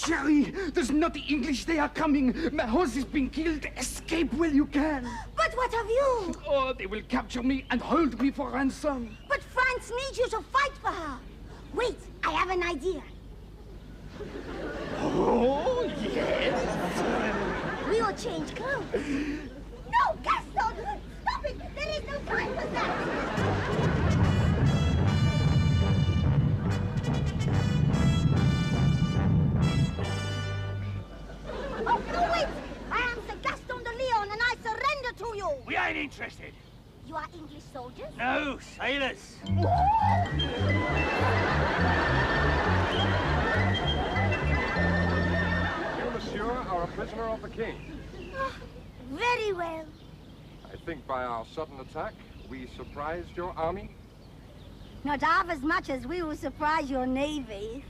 Sherry, there's not the English. They are coming. My horse is being killed. Escape while you can. But what of you? Oh, they will capture me and hold me for ransom. But France needs you to fight for her. Wait, I have an idea. Oh, yes. We will change clothes. No, Gaston! Stop it! There is no time for that! Oh, no, wait! I am Sir Gaston de Leon, and I surrender to you! We ain't interested. You are English soldiers? No, sailors. You, monsieur, are a prisoner of the king. Oh, very well. I think by our sudden attack, we surprised your army. Not half as much as we will surprise your navy.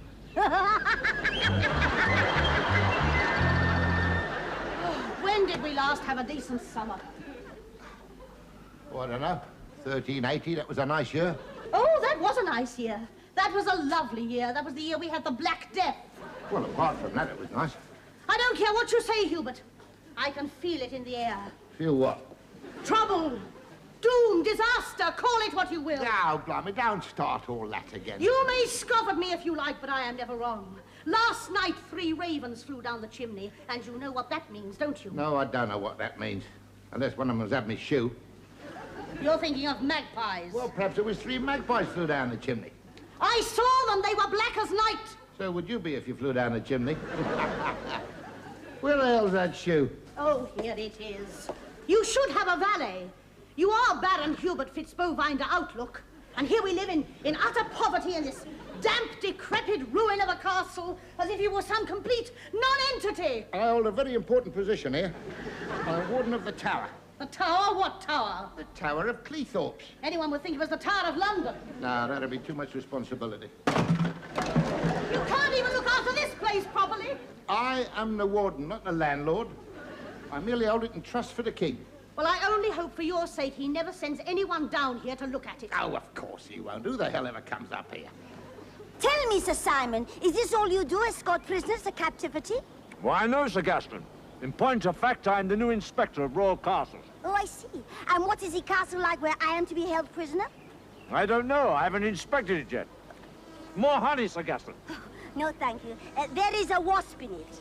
When did we last have a decent summer? Oh, I don't know. 1380, that was a nice year. Oh, that was a nice year. That was a lovely year. That was the year we had the Black Death. Well, apart from that, it was nice. I don't care what you say, Hubert. I can feel it in the air. Feel what? Trouble, doom, disaster, call it what you will. Now, blimey, don't start all that again. You may scoff at me if you like, but I am never wrong. Last night, 3 ravens flew down the chimney, and you know what that means, don't you? No, I don't know what that means. Unless one of them has had me shoe. You're thinking of magpies. Well, perhaps it was 3 magpies flew down the chimney. I saw them. They were black as night. So would you be if you flew down the chimney? Where the hell's that shoe? Oh, here it is. You should have a valet. You are Baron Hubert Fitzbovine de Outlook, and here we live in utter poverty in this damp, decrepit ruin of a castle, as if you were some complete non-entity. I hold a very important position here. I'm warden of the tower. The tower? What tower? The Tower of Cleethorpes. Anyone would think it was the Tower of London. No, that'd be too much responsibility. You can't even look after this place properly. I am the warden, not the landlord. I merely hold it in trust for the king. Well, I only hope for your sake he never sends anyone down here to look at it. Oh, of course he won't. Who the hell ever comes up here? Tell me, Sir Simon, is this all you do, escort prisoners to captivity? Why, no, Sir Gaston. In point of fact, I'm the new inspector of royal castles. Oh, I see. And what is the castle like where I am to be held prisoner? I don't know. I haven't inspected it yet. More honey, Sir Gaston. No, thank you. There is a wasp in it.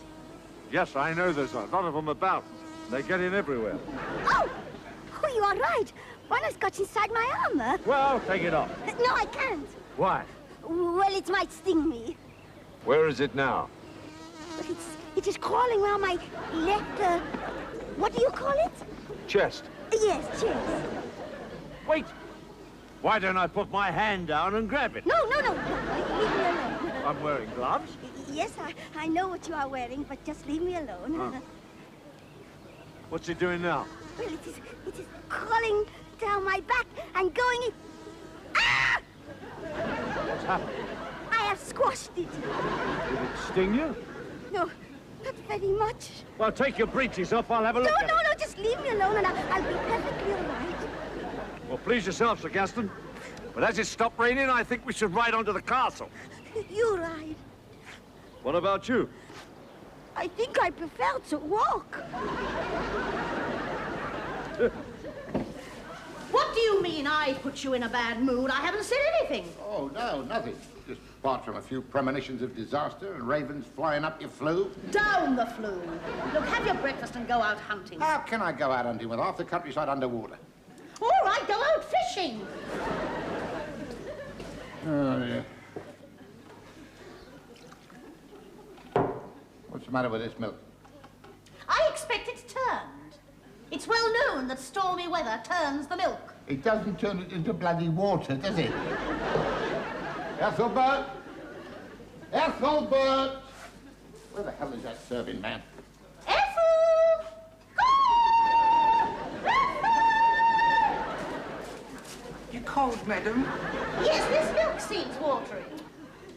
Yes, I know there's a lot of them about. They get in everywhere. Oh! Oh, you are right. One has got inside my armor. Well, take it off. No, I can't. Why? Well, it might sting me. Where is it now? It is crawling around my left, what do you call it? Chest. Yes, chest. Wait. Why don't I put my hand down and grab it? No. Leave me alone. I'm wearing gloves. Yes, I know what you are wearing, but just leave me alone. Huh. What's he doing now? Well, it is crawling down my back and going in. Ah! What's happened? I have squashed it. Did it sting you? No, not very much. Well, take your breeches off. I'll have a look at it. No, just leave me alone and I'll be perfectly all right. Well, please yourself, Sir Gaston. But as it stopped raining, I think we should ride on to the castle. You ride. What about you? I think I prefer to walk. What do you mean I put you in a bad mood? I haven't said anything. Oh, no, nothing. Just apart from a few premonitions of disaster and ravens flying up your flue. Down the flue. Look, have your breakfast and go out hunting. How can I go out hunting with half the countryside underwater? All right, go out fishing. Oh, yeah. What's the matter with this milk? I expect it's turned. It's well known that stormy weather turns the milk. It doesn't turn it into bloody water, does it? Ethelbert! Ethelbert! Where the hell is that serving man? Ethel! You cold, madam? Yes, this milk seems watery.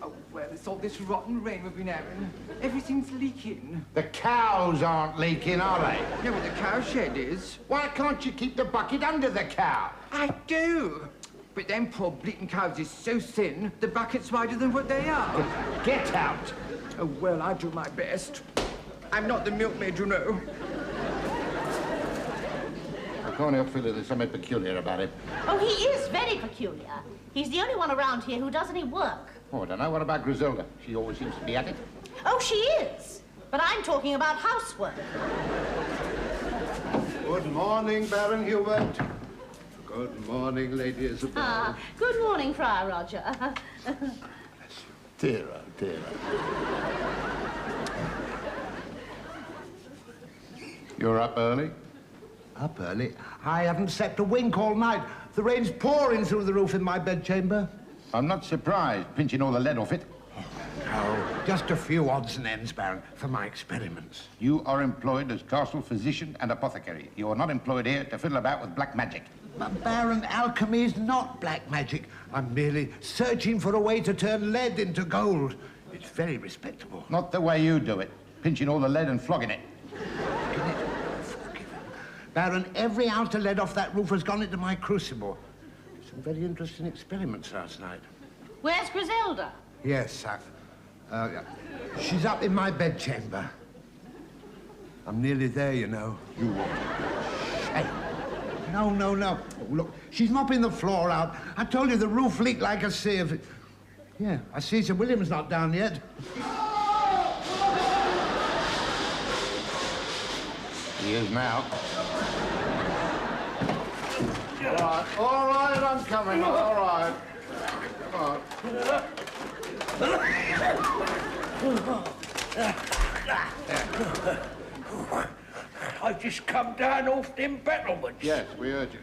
Oh, well, it's all this rotten rain we've been having. Everything's leaking. The cows aren't leaking, are they? No, but the cow shed is. Why can't you keep the bucket under the cow? I do. But them poor bleating cows is so thin, the bucket's wider than what they are. Get out! Oh, well, I do my best. I'm not the milkmaid, you know. I can't help feeling there's something peculiar about him. Oh, he is very peculiar. He's the only one around here who does any work. Oh, I don't know. What about Griselda? She always seems to be at it. Oh, she is. But I'm talking about housework. Good morning, Baron Hubert. Good morning, Lady Isabel. Ah, good morning, Friar Roger. Dear, oh, dear. You're up early? Up early? I haven't slept a wink all night. The rain's pouring through the roof in my bedchamber. I'm not surprised, pinching all the lead off it. Oh, just a few odds and ends, Baron, for my experiments. You are employed as castle physician and apothecary. You are not employed here to fiddle about with black magic. But, Baron, alchemy is not black magic. I'm merely searching for a way to turn lead into gold. It's very respectable. Not the way you do it, pinching all the lead and flogging it. Baron, every ounce of lead off that roof has gone into my crucible. Some very interesting experiments last night. Where's Griselda? Yes, she's up in my bedchamber. I'm nearly there, you know. You what? Hey, no. Oh, look, she's mopping the floor out. I told you the roof leaked like a sieve. Yeah, I see Sir William's not down yet. He is now. All right, I'm coming, all right. Come on. I've just come down off them battlements. Yes, we heard you.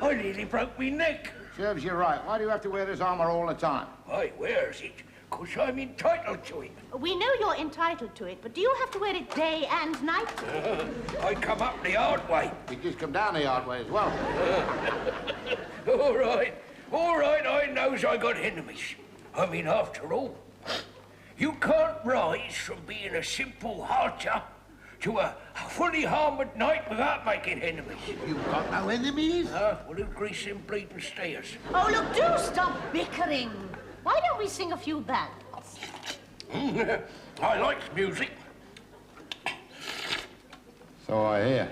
I nearly broke me neck. Serves you right. Why do you have to wear this armor all the time? I wears it, 'cause I'm entitled to it. We know you're entitled to it, but do you have to wear it day and night? I come up the hard way. You just come down the hard way as well. All right, I knows I got enemies. I mean, after all, you can't rise from being a simple archer to a fully armoured knight without making enemies. You've got no enemies? Well, who grease them bleeding stairs? Oh, look, do stop bickering. Why don't we sing a few ballads? I likes music. So I hear.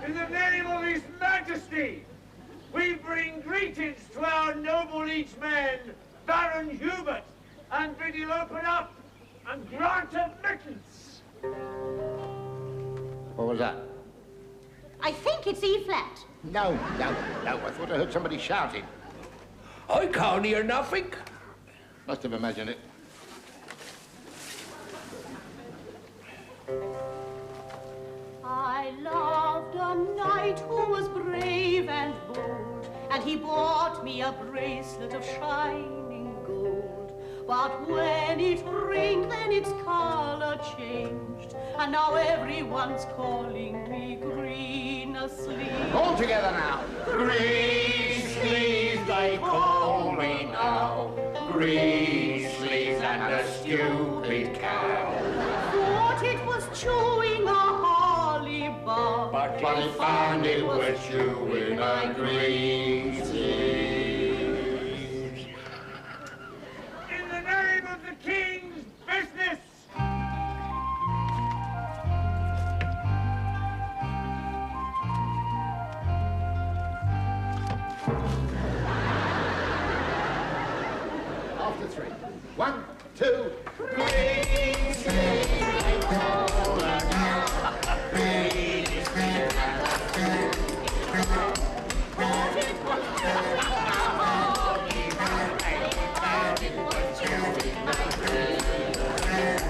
In the name of His Majesty, we bring greetings to our noble liege man, Baron Hubert, and bid him open up and grant admittance. What was that? I think it's E-flat. No. I thought I heard somebody shouting. I can't hear nothing. Must have imagined it. I loved a knight who was brave and bold, and he bought me a bracelet of shining gold. But when it rang, then its color changed, and now everyone's calling me Green Sleeve. All together now. Green sleeves they call me now. Green sleeves and a stupid cow. Thought it was chewing a holly bough, But I found it was chewing a green sleeve. In the name of the King's business. After 3. 1, 2. Green sleeves they call me now. Green sleeves and a stupid cow. But it was chewing a holly bough. But it was chewing a green sleeve.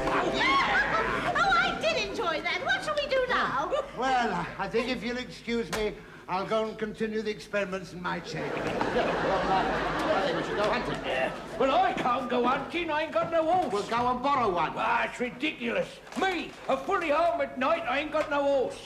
Oh, I did enjoy that. What shall we do now? Well, I think if you'll excuse me, I'll go and continue the experiments in my chamber. I think we should go hunting. Well, I can't go hunting. I ain't got no horse. We'll go and borrow one. Ah, it's ridiculous. Me, a fully armoured knight, I ain't got no horse.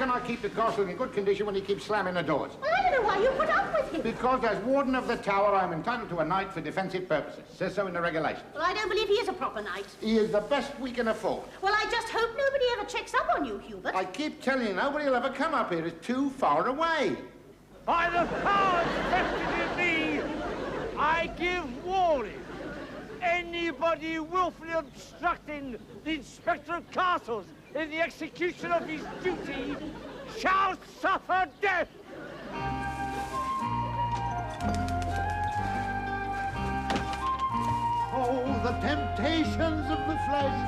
can I keep the castle in good condition when he keeps slamming the doors? Well, I don't know why you put up with him. Because as warden of the tower, I am entitled to a knight for defensive purposes. Says so in the regulations. Well, I don't believe he is a proper knight. He is the best we can afford. Well, I just hope nobody ever checks up on you, Hubert. I keep telling you, nobody will ever come up here. It's too far away. By the powers vested in me, I give warning. Anybody willfully obstructing the Inspector of Castles in the execution of his duty shall suffer death. Oh, the temptations of the flesh.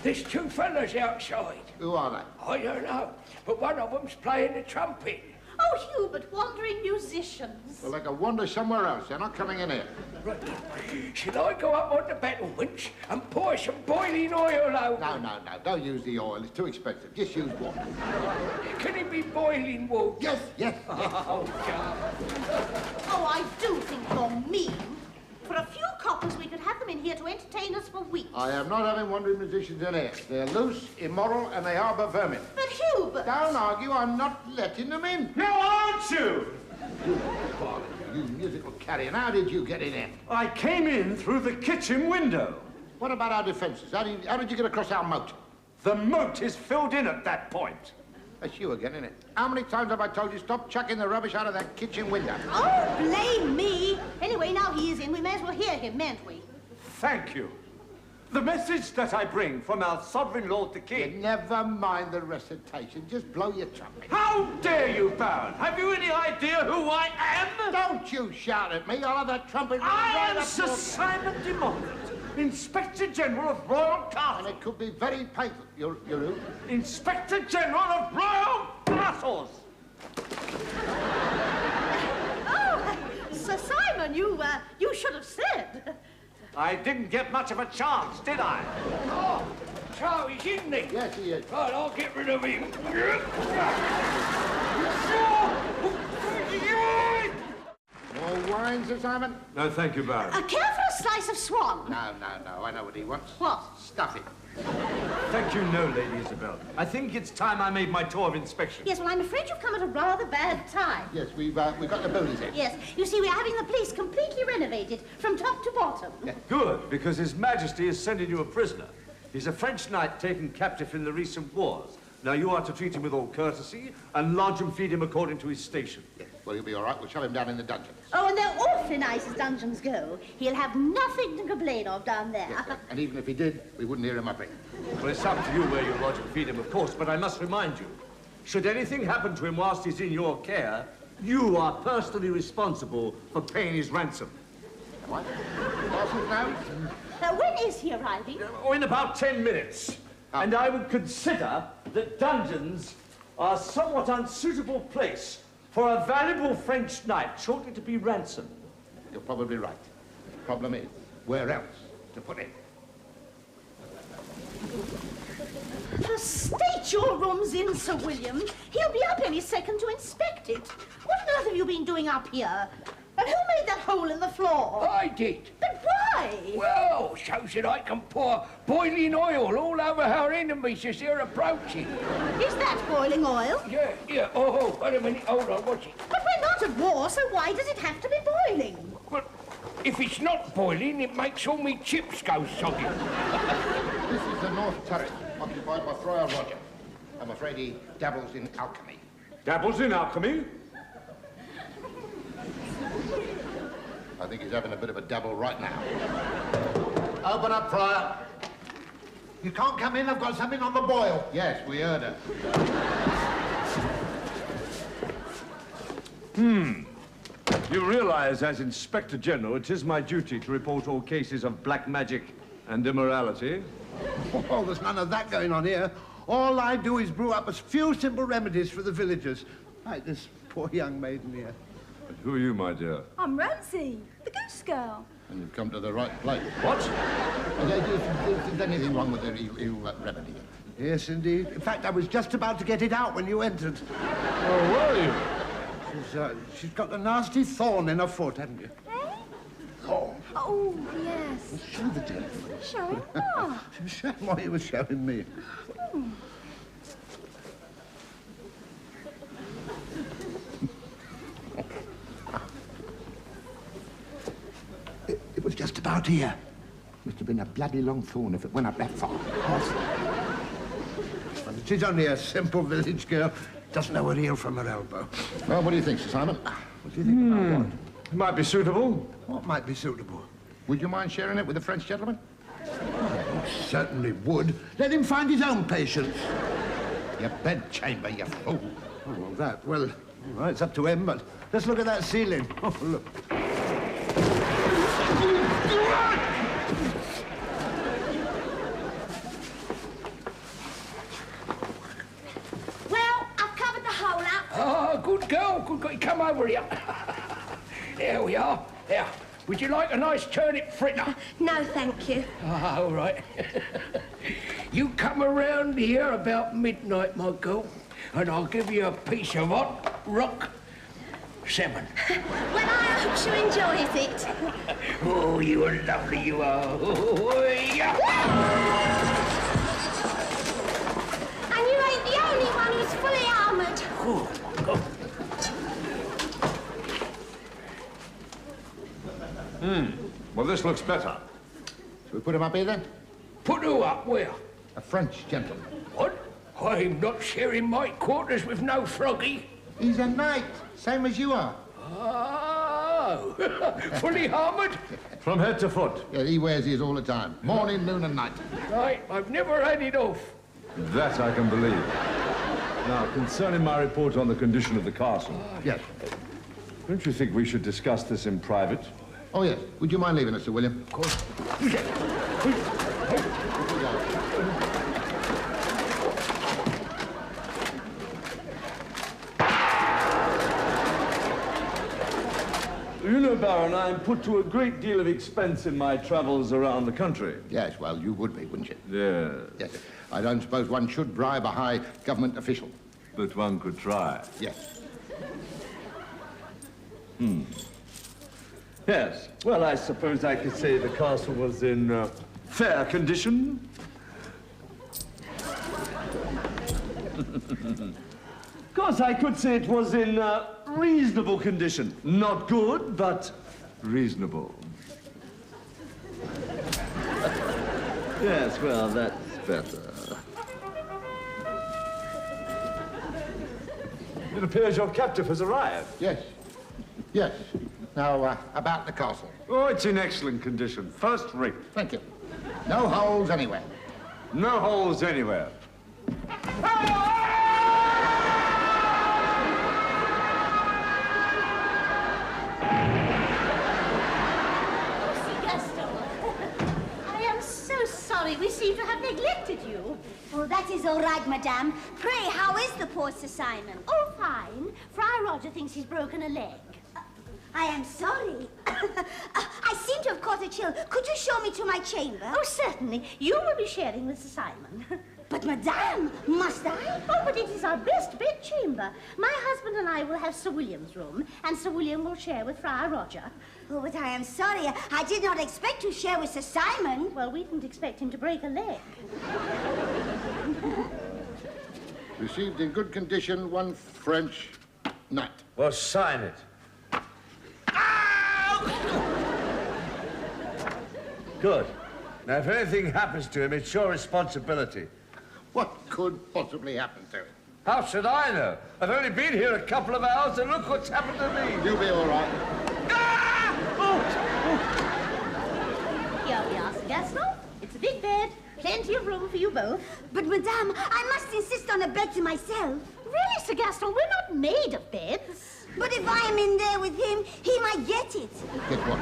There's two fellas outside. Who are they? I don't know, but one of them's playing the trumpet. Oh, Hubert, wandering musicians. Well, they can wander somewhere else. They're not coming in here. Right. Shall I go up on the battlements and pour some boiling oil over? No. Don't use the oil. It's too expensive. Just use water. Can it be boiling water? Yes. Oh, Oh, I do think you're mean. For a few coppers, we could have them in here to entertain us for weeks. I am not having wandering musicians in here. They're loose, immoral, and they harbour vermin. But Hubert... Don't argue. I'm not letting them in. Now aren't you? You musical carrion. How did you get in here? I came in through the kitchen window. What about our defences? How did you get across our moat? The moat is filled in at that point. That's you again, isn't it? How many times have I told you stop chucking the rubbish out of that kitchen window? Oh, blame me. Anyway, now he is in. We may as well hear him, mayn't we? Thank you. The message that I bring from our sovereign lord the You king. never mind the recitation. Just blow your trumpet. How dare you, Baron? Have you any idea who I am? Don't you shout at me. I'll have that trumpet I right am up Sir your... Simon de Montfort, Inspector General of Royal And Castle. it could be very painful. You're who? Inspector General of Royal Castles. Oh, Sir Simon, you should have said. I didn't get much of a chance, did I? Oh, so he's in there. Yes, he is. Right, I'll get rid of him. More wine, Sir Simon? No, thank you, Baron. Care for a slice of swan? No. I know what he wants. What? Stuff it. Thank you, no, Lady Isabel. I think it's time I made my tour of inspection. Yes, well, I'm afraid you've come at a rather bad time. Yes, we've got the buildings in. Yes, you see, we're having the place completely renovated from top to bottom. Good, because His Majesty is sending you a prisoner. He's a French knight taken captive in the recent wars. Now, you are to treat him with all courtesy and lodge and feed him according to his station. Yes. Well, he'll be all right. We'll shove him down in the dungeons. Oh, and they're awfully nice as dungeons go. He'll have nothing to complain of down there. Yes, sir. And even if he did, we wouldn't hear him upping. Well, it's up to you where you lodge and feed him, of course, but I must remind you, should anything happen to him whilst he's in your care, you are personally responsible for paying his ransom. Am I? Parsons now? When is he arriving? Oh, in about 10 minutes. And I would consider that dungeons are a somewhat unsuitable place for a valuable French knight shortly to be ransomed. You're probably right. The problem is, where else to put him? The state your room's in, Sir William. He'll be up any second to inspect it. What on earth have you been doing up here? And who made that hole in the floor? I did. But why? Well, so that I can pour boiling oil all over our enemies as they're approaching. Is that boiling oil? Yeah. Oh, wait a minute. Hold on, watch it. But we're not at war, so why does it have to be boiling? Well, if it's not boiling, it makes all me chips go soggy. This is the north turret, occupied by Friar Roger. I'm afraid he dabbles in alchemy. Dabbles in alchemy? I think he's having a bit of a dabble right now. Open up, Friar. You can't come in, I've got something on the boil. Yes, we heard her. You realize, as Inspector General, it is my duty to report all cases of black magic and immorality. Oh, there's none of that going on here. All I do is brew up a few simple remedies for the villagers. Like this poor young maiden here. And who are you, my dear? I'm Rosie, the goose girl. And you've come to the right place. What? If there's anything wrong with it, he'll remedy it. Yes, indeed. In fact, I was just about to get it out when you entered. Oh, were you? She's got a nasty thorn in her foot, haven't you? Oh, yes. Show the dear. Show it. Oh. Show him what he was showing me. It was just about here. Must have been a bloody long thorn if it went up that far. She's only a simple village girl. Doesn't know her heel from her elbow. Well, what do you think, Sir Simon? What do you think about what? It might be suitable. What might be suitable? Would you mind sharing it with the French gentleman? Certainly would. Let him find his own patients. Your bedchamber, you fool. Oh, well, that. Well, all right, it's up to him, but let's look at that ceiling. Oh, look. Well, I've covered the hole up. Ah, good girl, good girl. Come over here. There we are. There. Would you like a nice turnip fritter? No, thank you. Ah, all right. You come around here about midnight, my girl, and I'll give you a piece of hot rock salmon. Well, I hope she enjoys it. Oh, you are lovely, you are. Oh, yeah. And you ain't the only one who's fully armoured. Oh, oh. Well, this looks better. Shall we put him up here, then? Put who up where? A French gentleman. What? I'm not sharing my quarters with no froggy. He's a knight, same as you are. Oh, fully armoured? From head to foot. Yeah, he wears his all the time. Morning, noon, and night. Right, I've never had it off. That I can believe. Now, concerning my report on the condition of the castle, Yes. don't you think we should discuss this in private? Oh, yes. Would you mind leaving us, Sir William? Of course. You know, Baron, I am put to a great deal of expense in my travels around the country. Yes, well, you would be, wouldn't you? Yes. Yes. I don't suppose one should bribe a high government official. But one could try. Yes. Yes. Well, I suppose I could say the castle was in fair condition. Of course, I could say it was in reasonable condition. Not good, but reasonable. Yes, well, that's better. It appears your captive has arrived. Yes. Yes. Now, about the castle. Oh, it's in excellent condition. First rate. Thank you. No holes anywhere. No holes anywhere. We seem to have neglected you. Oh, that is all right, madame. Pray, how is the poor Sir Simon? Oh, fine. Friar Roger thinks he's broken a leg. I am sorry. I seem to have caught a chill. Could you show me to my chamber? Oh, certainly. You will be sharing with Sir Simon. But, madame, must I? Oh, but it is our best bedchamber. My husband and I will have Sir William's room, and Sir William will share with Friar Roger. Oh, but I am sorry. I did not expect to share with Sir Simon. Well, we didn't expect him to break a leg. Received in good condition, one French knight. Well, sign it. Good. Now, if anything happens to him, it's your responsibility. What could possibly happen to him? How should I know? I've only been here a couple of hours, and look what's happened to me. You'll be all right. Here we are, Sir Gaston. It's a big bed. Plenty of room for you both. But, madame, I must insist on a bed to myself. Really, Sir Gaston, we're not made of beds. But if I am in there with him, he might get it. Get what?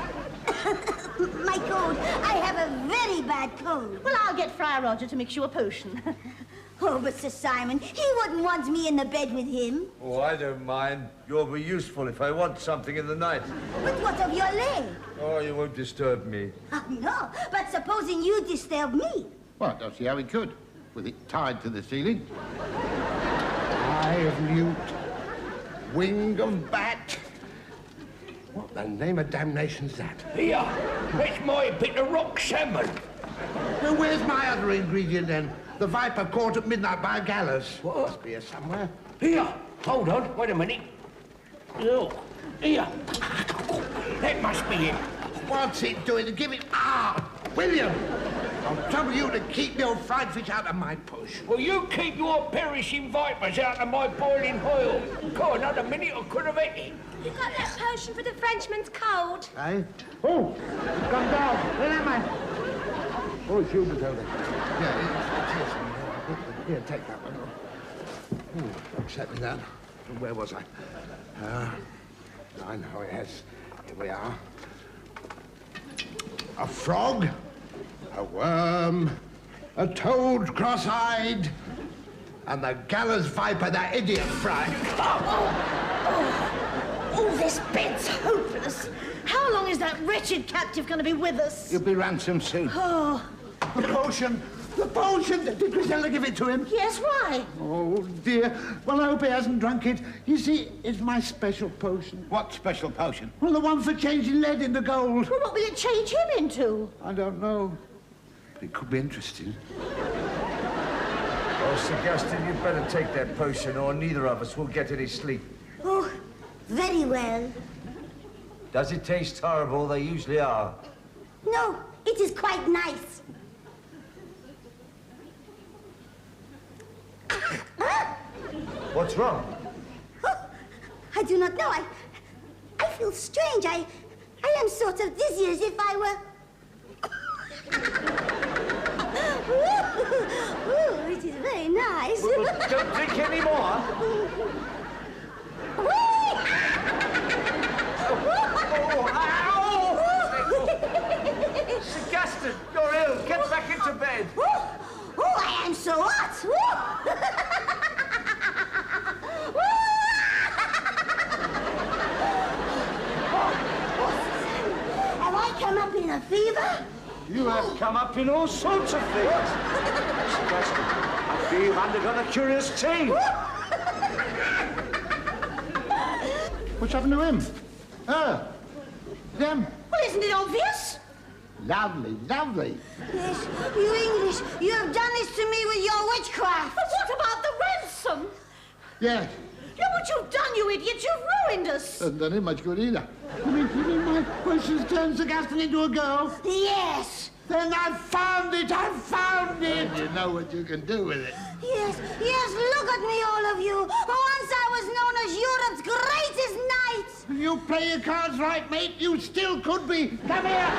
My cold. I have a very bad cold. Well, I'll get Friar Roger to mix you a potion. Oh, but Sir Simon, he wouldn't want me in the bed with him. Oh, I don't mind. You'll be useful if I want something in the night. But what of your leg? Oh, you won't disturb me. Oh, no, but supposing you disturb me. Well, I don't see how he could, with it tied to the ceiling. Eye of newt, wing of bat. What the name of damnation's that? Here, it's my bit of rock salmon. Well, where's my other ingredient then? The viper caught at midnight by a gallows. What? Must be here somewhere. Here, hold on, wait a minute. Look, here. That must be it. What's it doing? Give it... Ah! William! I'll trouble you to keep your fried fish out of my push. Well, you keep your perishing vipers out of my boiling oil. God, another minute I could have ate it. You got that potion for the Frenchman's cold? Eh? Oh! Come down. Where am I? Oh, it's Hubert over there. Yeah, it's here somewhere. Here, take that one. Oh, upset me that. Where was I? I know, yes. Here we are. A frog, a worm, a toad cross-eyed, and the gallows viper, that idiot fried. Oh, this bed's hopeless. How long is that wretched captive going to be with us? You'll be ransomed soon. Oh. The potion! The potion! Did Griselda give it to him? Yes, why? Oh, dear. Well, I hope he hasn't drunk it. You see, it's my special potion. What special potion? Well, the one for changing lead into gold. Well, what will it change him into? I don't know. It could be interesting. Oh, Sir Gaston, you'd better take that potion, or neither of us will get any sleep. Oh, very well. Does it taste horrible? They usually are. No, it is quite nice. What's wrong? Oh, I do not know. I feel strange. I am sort of dizzy, as if I were... Ooh, it is very nice. Well, don't drink any more. Sir Gaston, you're ill. Get back into bed. Oh, I am so hot. Have I come up in a fever? You have come up in all sorts of things. Sir Gaston, I feel you've undergone a curious change. What's happened to him? Oh, them. Well, isn't it obvious? Lovely, lovely. Yes, you English, you have done this to me with your witchcraft. But what about the ransom? Yes. Look what you've done, you idiot. You've ruined us. Hasn't done him much good either. You mean my potion's turned Sir Gaston into a girl? Yes. Then I found it! I found it! And you know what you can do with it. Yes, look at me, all of you. Once I was known as Europe's greatest knight. If you play your cards right, mate, you still could be. Come here!